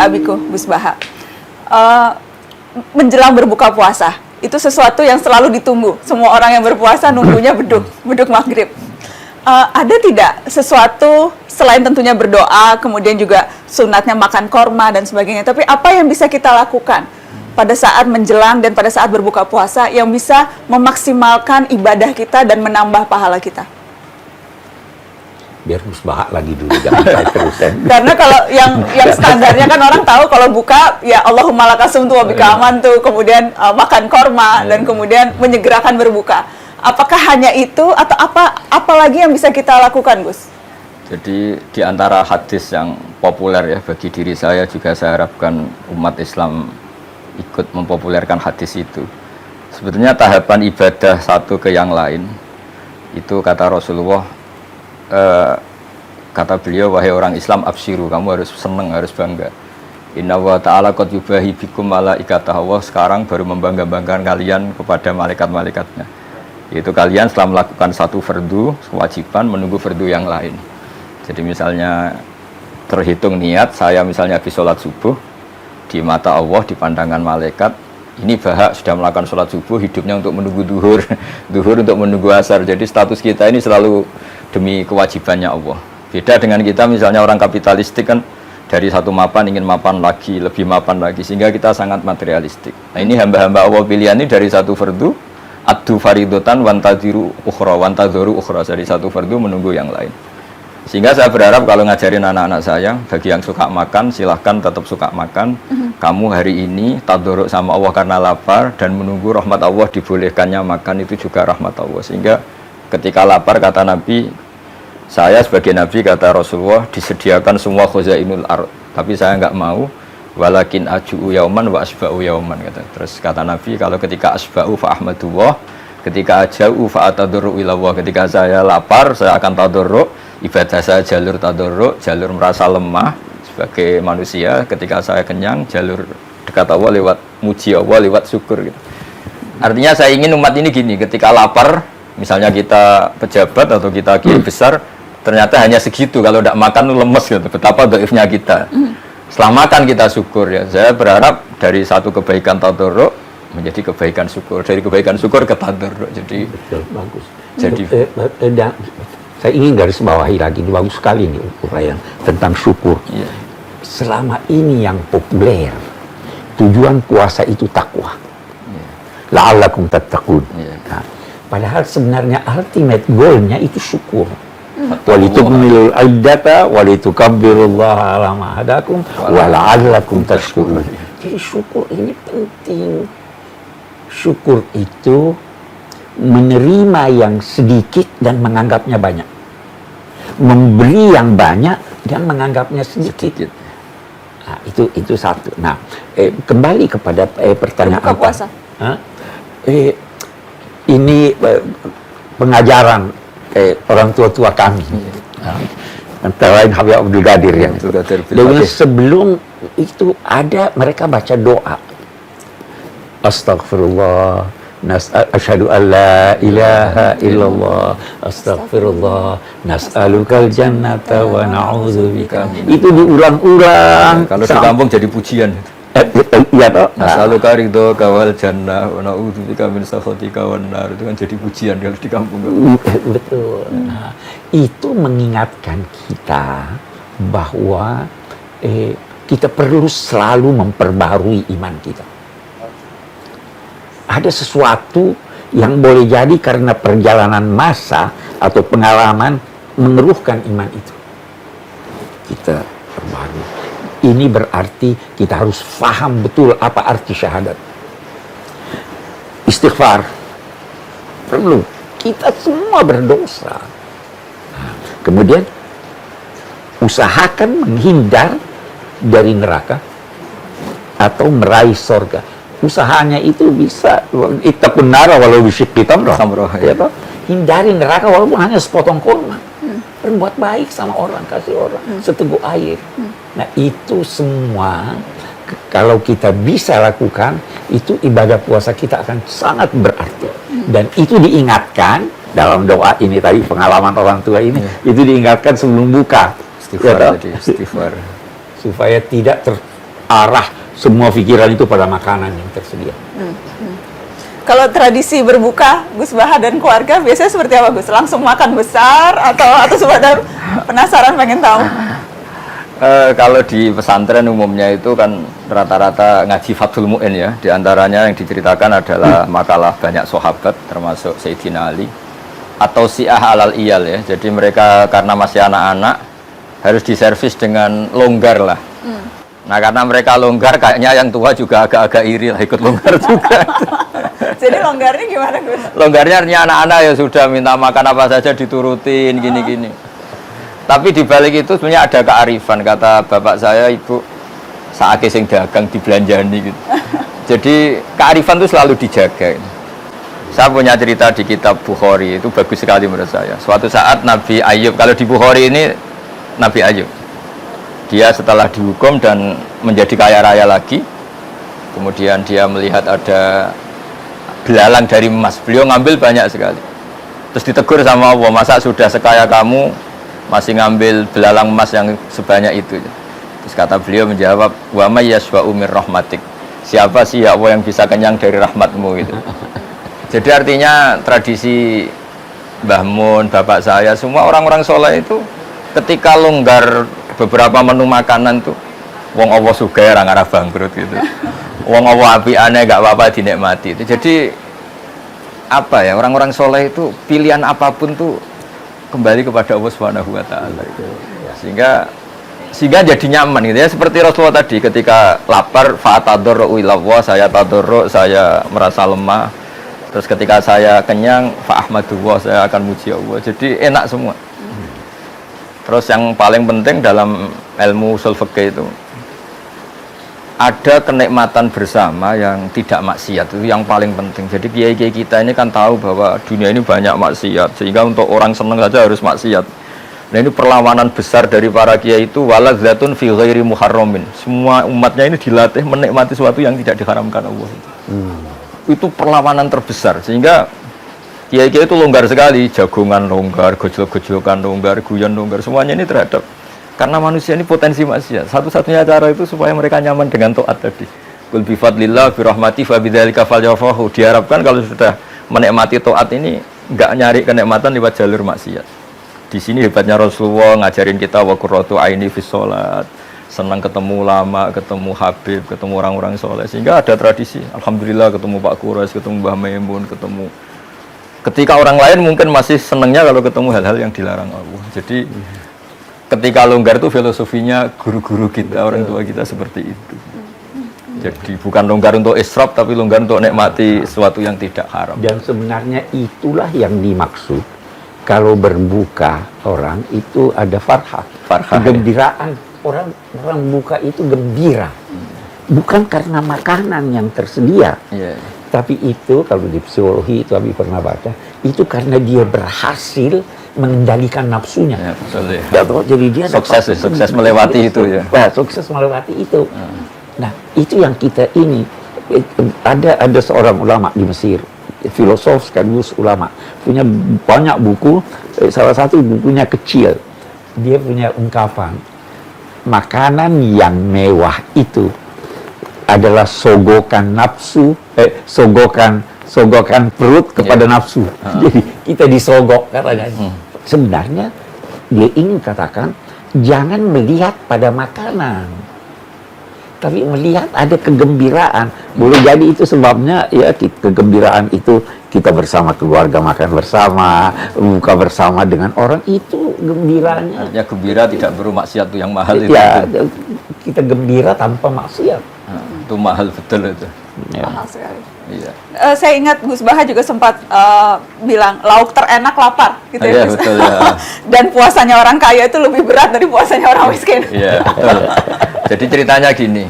Abiku Gus Baha. Menjelang berbuka puasa, itu sesuatu yang selalu ditunggu. Semua orang yang berpuasa nunggunya beduk maghrib. Ada tidak sesuatu selain tentunya berdoa, kemudian juga sunatnya makan korma dan sebagainya, tapi apa yang bisa kita lakukan pada saat menjelang dan pada saat berbuka puasa yang bisa memaksimalkan ibadah kita dan menambah pahala kita? Biar Gus Baha lagi dulu, jangan saya terusin. Karena kalau yang standarnya kan orang tahu kalau buka ya Allahumma lakasumtu wa bika amantu, kemudian makan korma dan kemudian menyegerakan berbuka. Apakah hanya itu atau apa lagi yang bisa kita lakukan, Gus? Jadi di antara hadis yang populer ya bagi diri saya, juga saya harapkan umat Islam ikut mempopulerkan hadis itu. Sebetulnya tahapan ibadah satu ke yang lain itu kata Rasulullah, kata beliau, wahai orang Islam, absyiru, kamu harus senang, harus bangga. Inna wa ta'ala qad yubahi bikum malaikatah, Allah sekarang baru membangga-banggakan kalian kepada malaikat-malaikatnya. Yaitu kalian setelah melakukan satu fardu, kewajiban menunggu fardu yang lain. Jadi misalnya terhitung niat, saya misalnya habis sholat subuh, di mata Allah, di pandangan malaikat, ini Baha sudah melakukan sholat subuh, hidupnya untuk menunggu duhur, duhur untuk menunggu asar. Jadi status kita ini selalu demi kewajibannya Allah. Beda dengan kita misalnya orang kapitalistik kan, dari satu mapan ingin mapan lagi, lebih mapan lagi, sehingga kita sangat materialistik. Nah ini hamba-hamba Allah pilihan ini dari satu fardu, addu faridotan wantadhiru ukhra, dari satu fardu menunggu yang lain. Sehingga saya berharap kalau ngajarin anak-anak saya, bagi yang suka makan silahkan tetap suka makan. Kamu hari ini tadarruk sama Allah karena lapar dan menunggu rahmat Allah, dibolehkannya makan itu juga rahmat Allah. Sehingga ketika lapar, kata Nabi, saya sebagai Nabi, kata Rasulullah, disediakan semua khuzainul ard, tapi saya nggak mau, walakin aju'u yauman wa asba'u yauman, kata. Terus kata Nabi, kalau ketika asba'u fa ahmadullah, ketika aja'u fa atadarru ilallah, ketika saya lapar saya akan tadarruk, ibadah saya jalur tadarruk, jalur merasa lemah sebagai manusia. Ketika saya kenyang, jalur dekat Allah lewat muji Allah, lewat syukur gitu. Artinya saya ingin umat ini gini, ketika lapar, misalnya kita pejabat atau kita kiai besar, ternyata hanya segitu, kalau tidak makan lemes gitu. Betapa dhaifnya kita. Setelah makan kita syukur ya. Saya berharap dari satu kebaikan tadarruk menjadi kebaikan syukur, dari kebaikan syukur ke tadarruk. Jadi betul, bagus. Jadi saya ingin garis bawahi lagi, ini bagus sekali nih uraian tentang syukur. iya. Selama ini yang populer, tujuan puasa itu takwa. La'allakum tattaqun. Nah, padahal sebenarnya ultimate goalnya itu syukur. Walitukmilul iddata walitukabbirullaha ala ma hadakum wa la'allakum tashkurun. Jadi syukur ini penting. Syukur itu menerima yang sedikit dan menganggapnya banyak, memberi yang banyak dan menganggapnya sedikit. Nah, itu satu. Nah, kembali kepada pertanyaan Berbuka puasa. Ini pengajaran orang tua-tua kami. Antara lain Habib Abdul Qadir ya. Dengan sebelum itu ada mereka baca doa. Astaghfirullah. Asyhadu an la ilaha illallah, astaghfirullah, nas'alukal jannata wa na'udzubika. Itu diulang-ulang. Kalau di kampung jadi pujian. Iya toh. Nas'aluka ridhoka wal jannah wa na'udzubika min sakhatika wan nar. Itu kan jadi pujian kalau di kampung. Betul. Nah, itu mengingatkan kita bahwa kita perlu selalu memperbarui iman kita. Ada sesuatu yang boleh jadi karena perjalanan masa atau pengalaman mengeruhkan iman itu. Kita perbarui. Ini berarti kita harus faham betul apa arti syahadat. Istighfar. Perlu. Kita semua berdosa. Nah, kemudian usahakan menghindar dari neraka atau meraih surga. Usahanya itu bisa ittaqun nara walau bisyikki tamrah. Ya toh? Hindari neraka walaupun hanya sepotong kurma. Berbuat baik sama orang, kasih orang seteguk air. Nah, itu semua kalau kita bisa lakukan, itu ibadah puasa kita akan sangat berarti. Dan itu diingatkan dalam doa ini tadi, pengalaman orang tua ini, itu diingatkan sebelum buka. Istighfar tadi, istighfar. Supaya tidak arah semua pikiran itu pada makanan yang tersedia. Kalau tradisi berbuka Gus Baha dan keluarga biasanya seperti apa Gus? Langsung makan besar atau sekedar penasaran pengen tahu? Kalau di pesantren umumnya itu kan rata-rata ngaji Fathul Mu'in ya. Di antaranya yang diceritakan adalah makalah banyak sahabat termasuk Sayyidina Ali atau Syiah alal iyal ya. Jadi mereka karena masih anak-anak harus diservis dengan longgar lah. Nah karena mereka longgar kayaknya yang tua juga agak-agak iri lah ikut longgar juga. Jadi longgarnya gimana Gus? Longgarnya artinya anak-anak ya sudah minta makan apa saja diturutin gini-gini. Tapi di balik itu sebenarnya ada kearifan, kata bapak saya, ibu saake sing dagang dibelanjani gitu. Jadi kearifan itu selalu dijaga. Saya punya cerita di kitab Bukhari, itu bagus sekali menurut saya. Suatu saat Nabi Ayub, kalau di Bukhari ini Nabi Ayub, dia setelah dihukum dan menjadi kaya raya lagi, kemudian dia melihat ada belalang dari emas, beliau ngambil banyak sekali. Terus ditegur sama Allah, masa sudah sekaya kamu masih ngambil belalang emas yang sebanyak itu. Terus kata beliau menjawab, wa may yashba'u mir rahmatik, siapa sih ya Allah yang bisa kenyang dari rahmatmu gitu. Jadi artinya tradisi Mbah Mun, bapak saya, semua orang-orang soleh itu ketika longgar beberapa menu makanan tuh wong Allah sugih ora ngarah bangkrut gitu. Wong Allah apiane gak apa-apa dinikmati itu. Jadi apa ya, orang-orang soleh itu pilihan apapun tuh kembali kepada Allah Subhanahu wa taala itu. Sehingga jadi nyaman gitu ya, seperti Rasulullah tadi ketika lapar fa'atadarru ilallah, saya tadarru, saya merasa lemah. Terus ketika saya kenyang fa'ahmadullah, saya akan muji Allah. Jadi enak semua. Terus yang paling penting dalam ilmu ushul fikih itu ada kenikmatan bersama yang tidak maksiat, itu yang paling penting. Jadi kiai-kiai kita ini kan tahu bahwa dunia ini banyak maksiat, sehingga untuk orang senang saja harus maksiat. Nah ini perlawanan besar dari para kiai itu, waladzatun fi ghairi muharramin. Semua umatnya ini dilatih menikmati sesuatu yang tidak diharamkan Allah. Itu perlawanan terbesar, sehingga kiai-kiai itu longgar sekali, jagongan longgar, gojlok-gojlokan longgar, guyon longgar, semuanya ini terhadap, karena manusia ini potensi maksiat. Satu-satunya cara itu supaya mereka nyaman dengan taat tadi. Qul bi fadlillah bi rahmati fa bidzalika falyafrahu. Diharapkan kalau sudah menikmati taat ini enggak nyari kenikmatan lewat jalur maksiat. Di sini hebatnya Rasulullah ngajarin kita wa qurratu aini fis shalat. Senang ketemu ulama, ketemu habib, ketemu orang-orang soleh. Sehingga ada tradisi. Alhamdulillah ketemu Pak Quraisy, ketemu Mbah Maimun, ketemu. Ketika orang lain mungkin masih senangnya kalau ketemu hal-hal yang dilarang Allah. Jadi ketika longgar itu filosofinya guru-guru kita, orang tua kita seperti itu. Jadi bukan longgar untuk israf, tapi longgar untuk nikmati sesuatu yang tidak haram. Dan sebenarnya itulah yang dimaksud kalau berbuka orang itu ada farhah, kegembiraan. Orang buka itu gembira, bukan karena makanan yang tersedia. Tapi itu kalau di psikologi itu Abi pernah baca, itu karena dia berhasil mengendalikan nafsunya. Ya, betul, ya. Jadi dia sukses melewati itu ya. Nah, sukses melewati itu. Nah, itu yang kita ini ada seorang ulama di Mesir, filosof sekaligus ulama, punya banyak buku. Salah satu bukunya kecil, dia punya ungkapan, makanan yang mewah itu adalah sogokan nafsu, sogokan perut kepada nafsu. Jadi kita disogok katanya. Sebenarnya dia ingin katakan jangan melihat pada makanan, tapi melihat ada kegembiraan. Boleh jadi itu sebabnya ya, kegembiraan itu kita bersama keluarga makan bersama, buka bersama dengan orang, itu gembiranya. Artinya gembira tidak perlu maksiat tuh yang mahal itu. Ya, kita gembira tanpa maksiat. Itu mahal betul itu. Ya. Mahal sekali. Iya. Saya ingat Gus Baha juga sempat bilang lauk terenak lapar gitu ya. Iya, Gus. betul, ya. Dan puasanya orang kaya itu lebih berat dari puasanya orang miskin. Iya, betul. Jadi ceritanya gini.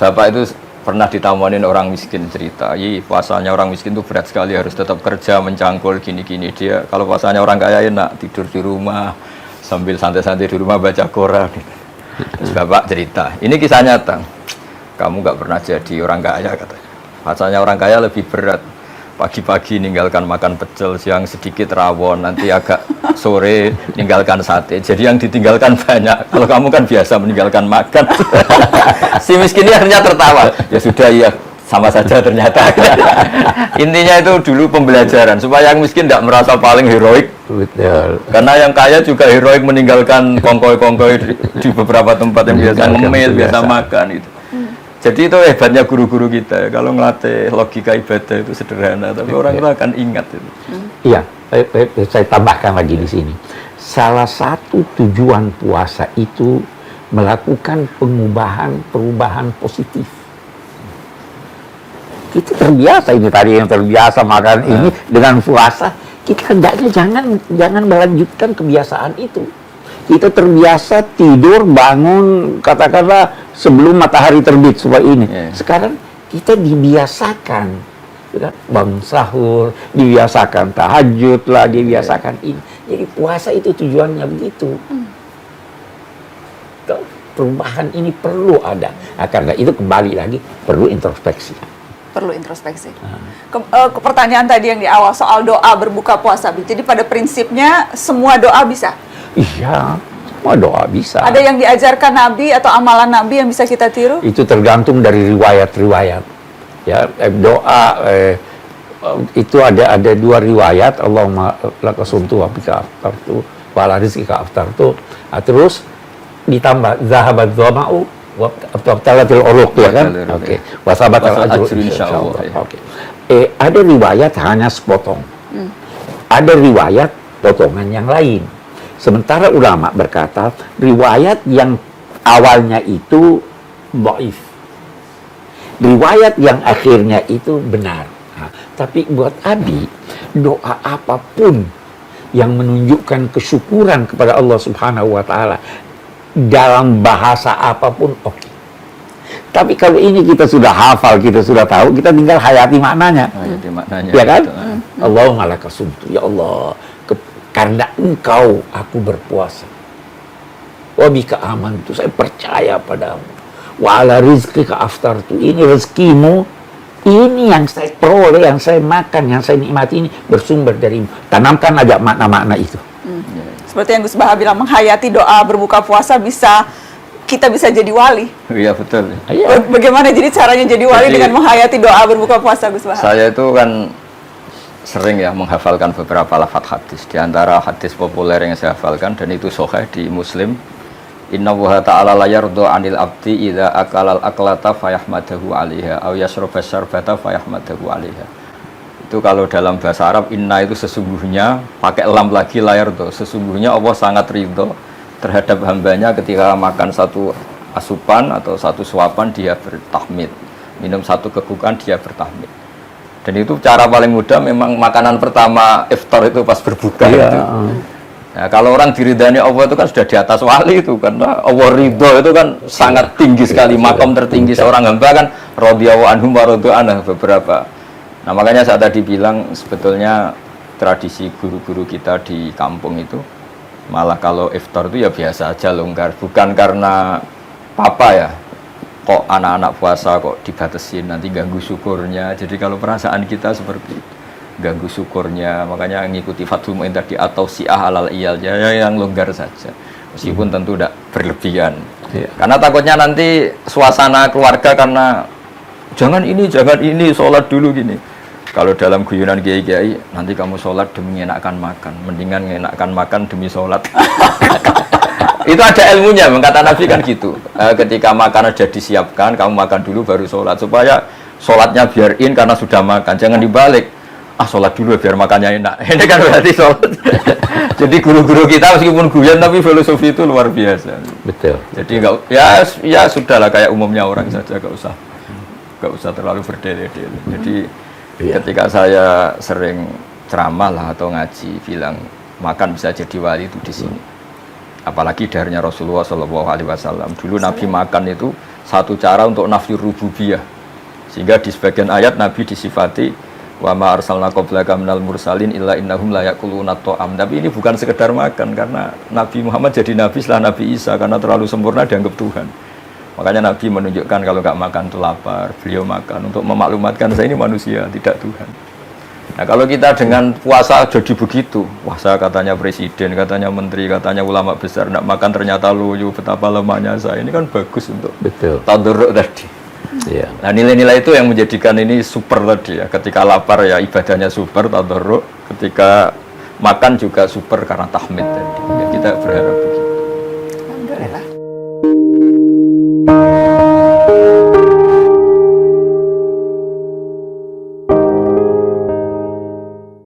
Bapak itu pernah ditamuanin orang miskin, cerita, puasanya orang miskin itu berat sekali, harus tetap kerja, mencangkul, gini-gini. Dia kalau puasanya orang kaya enak, tidur di rumah, sambil santai-santai di rumah baca Quran. Terus Bapak cerita, ini kisah nyata. Kamu gak pernah jadi orang kaya katanya. Puasanya orang kaya lebih berat. pagi-pagi ninggalkan makan pecel, siang sedikit rawon, nanti agak sore ninggalkan sate. Jadi yang ditinggalkan banyak. Kalau kamu kan biasa meninggalkan makan. Si miskin ini akhirnya tertawa. Ya sudah ya, sama saja ternyata. Intinya itu dulu pembelajaran supaya yang miskin tidak merasa paling heroik. Betul. Karena yang kaya juga heroik meninggalkan kongkoi-kongkoi di beberapa tempat yang biasa ngemil, biasa makan itu. Jadi itu hebatnya guru-guru kita. Kalau ngelatih logika ibadah itu sederhana, tapi orang itu akan ingat itu. Iya, saya tambahkan lagi di sini. Salah satu tujuan puasa itu melakukan perubahan positif. Kita terbiasa ini tadi yang terbiasa makan ini dengan puasa, kita hendaknya jangan melanjutkan kebiasaan itu. Kita terbiasa tidur, bangun, katakanlah sebelum matahari terbit supaya ini. Sekarang kita dibiasakan, ya kan? Bangun sahur, dibiasakan tahajud lah, dibiasakan ini. Jadi puasa itu tujuannya begitu. Perubahan ini perlu ada. Nah, karena itu kembali lagi perlu introspeksi. Perlu introspeksi. Ke pertanyaan tadi yang di awal soal doa berbuka puasa. Jadi pada prinsipnya semua doa bisa. Iya, semua doa bisa. Ada yang diajarkan Nabi atau amalan Nabi yang bisa kita tiru? Itu tergantung dari riwayat-riwayat. Ya, doa itu ada dua riwayat. Allahumma laka sumtu wa bika aftartu wa ala rizqika aftartu. Terus ditambah zahabat dhama'u wa abtalatil uruq, ya kan? Oke. Wa sabatal ajru insyaallah. Oke. Ada riwayat hanya sepotong. Ada riwayat potongan yang lain. Sementara ulama berkata, riwayat yang awalnya itu dhaif. Riwayat yang akhirnya itu benar. Nah, tapi buat Abi, doa apapun yang menunjukkan kesyukuran kepada Allah Subhanahu wa taala dalam bahasa apapun oke. Tapi kalau ini kita sudah hafal, kita sudah tahu, kita tinggal hayati maknanya. Hayati maknanya. Ya kan? Gitu. Allahumma laka sumtu, ya Allah, karena engkau aku berpuasa. Wa bika amantu, saya percaya padamu. Wa ala rizqika aftartu, ini rezekimu, ini yang saya peroleh, yang saya makan, yang saya nikmati ini bersumber darimu. Tanamkan aja makna-makna itu. Seperti yang Gus Baha bilang, menghayati doa berbuka puasa kita bisa jadi wali. Iya betul. Iya. Bagaimana jadi caranya jadi wali Jadi, dengan menghayati doa berbuka puasa, Gus Baha? Saya itu kan sering ya menghafalkan beberapa lafaz hadis. Di antara hadis populer yang saya hafalkan dan itu sahih di Muslim, Inna wa ta'ala la yardu 'anil abdi idza akalal aklata fayahmadahu 'alaiha aw yashraba syarbata fayahmadahu 'alaiha. Itu kalau dalam bahasa Arab, inna itu sesungguhnya, pakai lam lagi, la yardu. Sesungguhnya Allah sangat ridho terhadap hambanya ketika makan satu asupan atau satu suapan dia bertahmid, minum satu kegukan dia bertahmid. Dan itu cara paling mudah, memang makanan pertama iftar itu pas berbuka itu. Nah, kalau orang diridhani Allah itu kan sudah di atas wali itu, karena Allah ridho itu kan sangat tinggi sekali, makom tertinggi seorang hamba kan radhiyallahu anhum wa radu anhu beberapa. Nah, makanya saya tadi bilang sebetulnya tradisi guru-guru kita di kampung itu malah kalau iftar itu ya biasa aja, longgar, bukan karena apa ya. Kok anak-anak puasa kok dibatasin, nanti ganggu syukurnya. Jadi kalau perasaan kita seperti itu, ganggu syukurnya, makanya ngikuti Fathul Mu'in tadi atau si'ah alal iyal, ya yang longgar saja, meskipun tentu tidak berlebihan. Karena takutnya nanti suasana keluarga, karena jangan ini, sholat dulu gini. Kalau dalam guyonan kiai-kiai, nanti kamu sholat demi menyenangkan makan, mendingan menyenangkan makan demi sholat. Itu ada ilmunya, kata Nabi kan gitu. Ketika makanan sudah disiapkan, kamu makan dulu baru sholat, supaya sholatnya biarin karena sudah makan, jangan dibalik. Sholat dulu biar makannya enak. Ini kan berarti sholat. Jadi guru-guru kita meskipun guyon tapi filosofi itu luar biasa. Betul. Jadi enggak, ya sudahlah kayak umumnya orang saja, enggak usah terlalu berdele-dele. Jadi ketika saya sering ceramah lah atau ngaji bilang makan bisa jadi wali itu di sini. Apalagi darinya Rasulullah SAW. Dulu Nabi makan itu satu cara untuk nafsi rububiyah. Sehingga di sebagian ayat Nabi disifati wa ma arsalna qablaka minal mursalin illa innahum la yaquluna ta'am. Tapi ini bukan sekedar makan, karena Nabi Muhammad jadi nabi setelah Nabi Isa, karena terlalu sempurna dianggap Tuhan. Makanya Nabi menunjukkan kalau nggak makan itu lapar, beliau makan untuk memaklumatkan saya ini manusia, tidak Tuhan. Nah kalau kita dengan puasa jadi begitu, puasa katanya presiden, katanya menteri, katanya ulama besar, tidak makan ternyata loyo, betapa lemahnya saya, ini kan bagus untuk Betul. tadarruk tadi. Iya. Nah nilai-nilai itu yang menjadikan ini super tadi ya. Ketika lapar ya ibadahnya super, tadarruk. Ketika makan juga super karena tahmid tadi. Ya, kita berharap